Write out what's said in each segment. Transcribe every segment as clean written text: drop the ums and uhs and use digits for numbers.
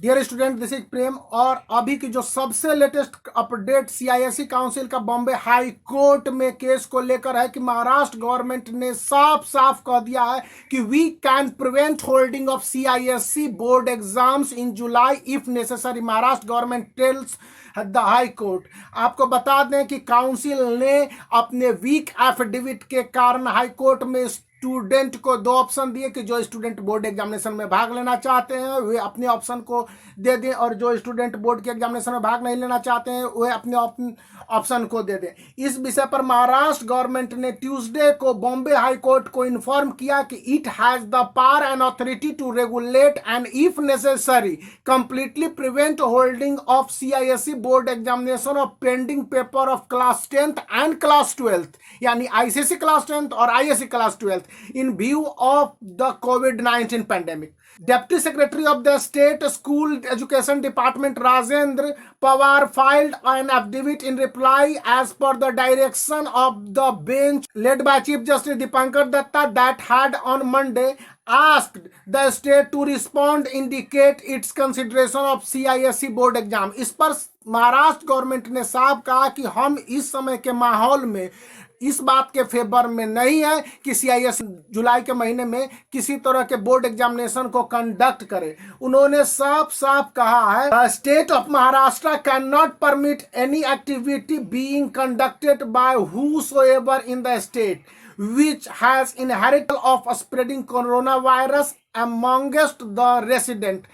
Dear student, this is प्रेम। और अभी की जो सबसे लेटेस्ट अपडेट सीआईएससी काउंसिल का बॉम्बे हाई कोर्ट में केस को लेकर है कि महाराष्ट्र गवर्नमेंट ने साफ साफ कह दिया है कि we can prevent holding of CISCE board exams in July if necessary. Maharashtra government tells the high court. आपको बता दें कि काउंसिल ने अपने वीक एफिडेविट के कारण हाई कोर्ट में स्टूडेंट को दो ऑप्शन दिए कि जो स्टूडेंट बोर्ड एग्जामिनेशन में भाग लेना चाहते हैं वे अपने ऑप्शन को दे दें, और जो स्टूडेंट बोर्ड के एग्जामिनेशन में भाग नहीं लेना चाहते हैं वे अपने ऑप्शन को दे दें। इस विषय पर महाराष्ट्र गवर्नमेंट ने ट्यूसडे को बॉम्बे हाई कोर्ट को इन्फॉर्म किया कि it has the power and authority to regulate and if necessary completely prevent holding of CISCE board examination of pending paper of class 10th and class 12th, यानी ICSE class 10th और ISC class 12th in view of the COVID-19 pandemic. Deputy Secretary of the State School Education Department Rajendra Pawar filed an affidavit in reply as per the direction of the bench led by Chief Justice Dipankar Datta that had on Monday asked the state to respond indicate its consideration of CISE board exam. इस पर Maharashtra government ने साफ कहा कि हम इस समय के माहौल में इस बात के फेवर में नहीं है कि सीआईएस जुलाई के महीने में किसी तरह के बोर्ड एग्जामिनेशन को कंडक्ट करे। उन्होंने साफ साफ कहा है state of Maharashtra can not permit any activity being conducted by whosoever in the state which has inherited of spreading coronavirus amongst the resident।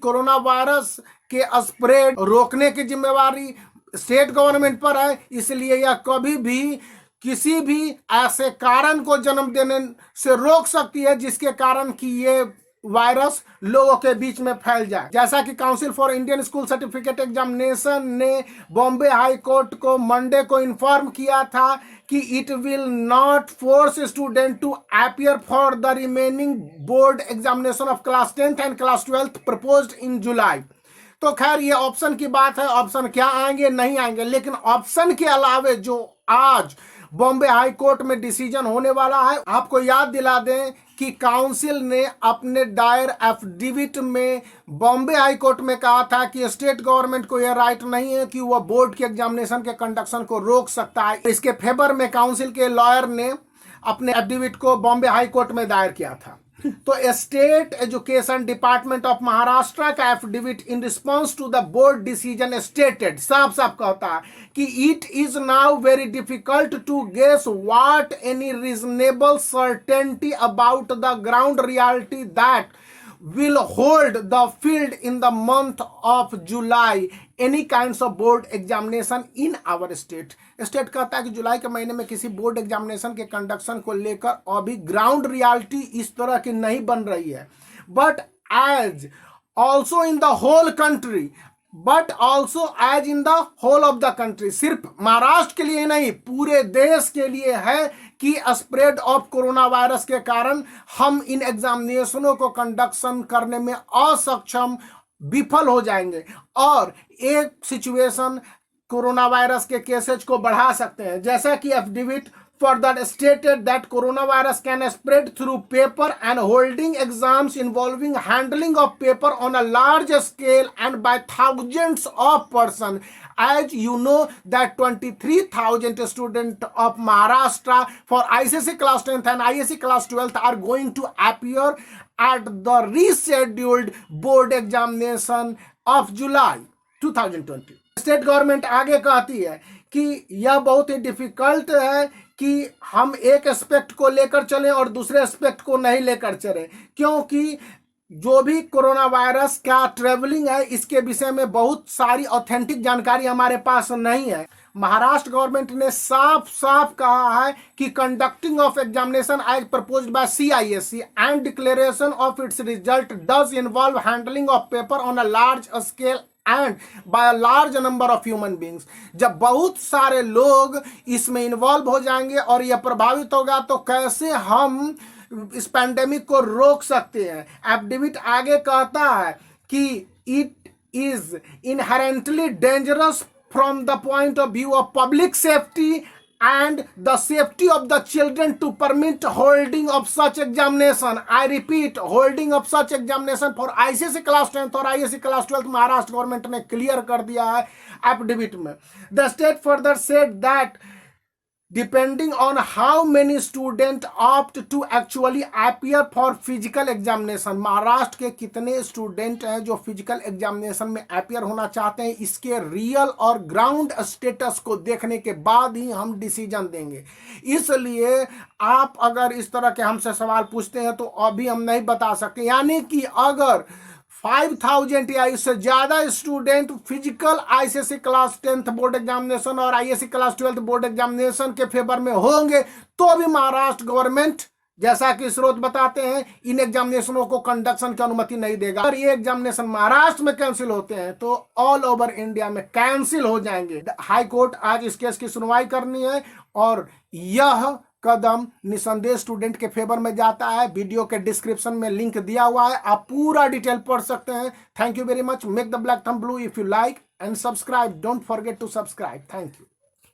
Corona virus के स्प्रेड रोकने की जिम्मेवारी स्टेट गवर्नमेंट पर है, इसलिए यह कभी भी किसी भी ऐसे कारण को जन्म देने से रोक सकती है जिसके कारण कि ये वायरस लोगों के बीच में फैल जाए। जैसा कि council for Indian school certificate examination ने बॉम्बे हाई कोर्ट को मंडे को इन्फॉर्म किया था कि it will not force student to appear for the remaining board examination of class 10th and class 12th proposed in July. तो खैर ये option की बात है, ऑप्शन क्या आएंगे नहीं आएंगे, लेकिन ऑप्शन के अलावे जो आज बॉम्बे हाई कोर्ट में डिसीजन होने वाला है, आपको याद दिला दें कि काउंसिल ने अपने दायर एफिडेविट में बॉम्बे हाई कोर्ट में कहा था कि स्टेट गवर्नमेंट को यह राइट नहीं है कि वह बोर्ड के एग्जामिनेशन के कंडक्शन को रोक सकता है। इसके फेवर में काउंसिल के लॉयर ने अपने एफिडेविट को बॉम्बे हाई कोर्ट में दायर किया था। तो state education department of Maharashtra का affidavit in response to the board decision stated साफ साफ कहता है कि it is now very difficult to guess what any reasonable certainty about the ground reality that will hold the field in the month of July any kinds of board examination in our state। State कहता है कि जुलाई के महीने में किसी board examination के conduction को लेकर अभी ग्राउंड रियलिटी इस तरह की नहीं बन रही है। But as also in the whole country but also as in the whole of the country, सिर्फ महाराष्ट्र के लिए नहीं पूरे देश के लिए है कि स्प्रेड ऑफ कोरोना वायरस के कारण हम इन एग्जामिनेशनों को कंडक्शन करने में असक्षम विफल हो जाएंगे और एक सिचुएशन कोरोना वायरस के केसेज को बढ़ा सकते हैं। जैसा कि affidavit further stated that coronavirus can spread through paper and holding exams involving handling of paper on a large scale and by thousands of persons। As you know that 23,000 students of Maharashtra for ICSE class 10th and ISC class 12th are going to appear at the rescheduled board examination of July 2020। State government आगे कहती है कि यह बहुत ही difficult है कि हम एक एस्पेक्ट को लेकर चलें और दूसरे एस्पेक्ट को नहीं लेकर चलें, क्योंकि जो भी कोरोना वायरस का ट्रेवलिंग है इसके विषय में बहुत सारी ऑथेंटिक जानकारी हमारे पास नहीं है। महाराष्ट्र गवर्नमेंट ने साफ साफ कहा है कि conducting of examination as proposed by CISCE and declaration of its result does involve handling of paper on a large scale and by a large number of human beings. जब बहुत सारे लोग इसमें इन्वॉल्व हो जाएंगे और यह प्रभावित होगा तो कैसे हम इस पैंडेमिक को रोक सकते हैं। एफिडेविट आगे कहता है कि it is inherently dangerous from the point of view of public safety and the safety of the children to permit holding of such examination. I repeat, holding of such examination for ICSE class 10th और ISC class 12th Maharashtra government ने clear कर दिया है affidavit में. The state further said that depending on how many students opt to actually appear for physical examination, Maharashtra के कितने student हैं जो फिजिकल एग्जामिनेशन में अपियर होना चाहते हैं, इसके रियल और ग्राउंड स्टेटस को देखने के बाद ही हम डिसीजन देंगे. इसलिए आप अगर इस तरह के हमसे सवाल पूछते हैं तो अभी हम नहीं बता सकते. यानी कि अगर 5000 या इससे ज्यादा student physical ICSE class 10th board examination और ISC class 12th board examination के फेवर में होंगे तो भी महाराष्ट्र गवर्नमेंट, जैसा कि स्रोत बताते हैं, इन एग्जामिनेशनों को कंडक्शन की अनुमति नहीं देगा. अगर ये एग्जामिनेशन महाराष्ट्र में कैंसिल होते हैं तो ऑल ओवर इंडिया में कैंसिल हो जाएंगे. हाई कोर्ट आज इस केस की सुनवाई करनी है और यह कदम निसंदेह स्टूडेंट के फेवर में जाता है. वीडियो के डिस्क्रिप्शन में लिंक दिया हुआ है, आप पूरा डिटेल पढ़ सकते हैं. Thank you very much. Make the black thumb blue if you like and subscribe. Don't forget to subscribe. Thank you.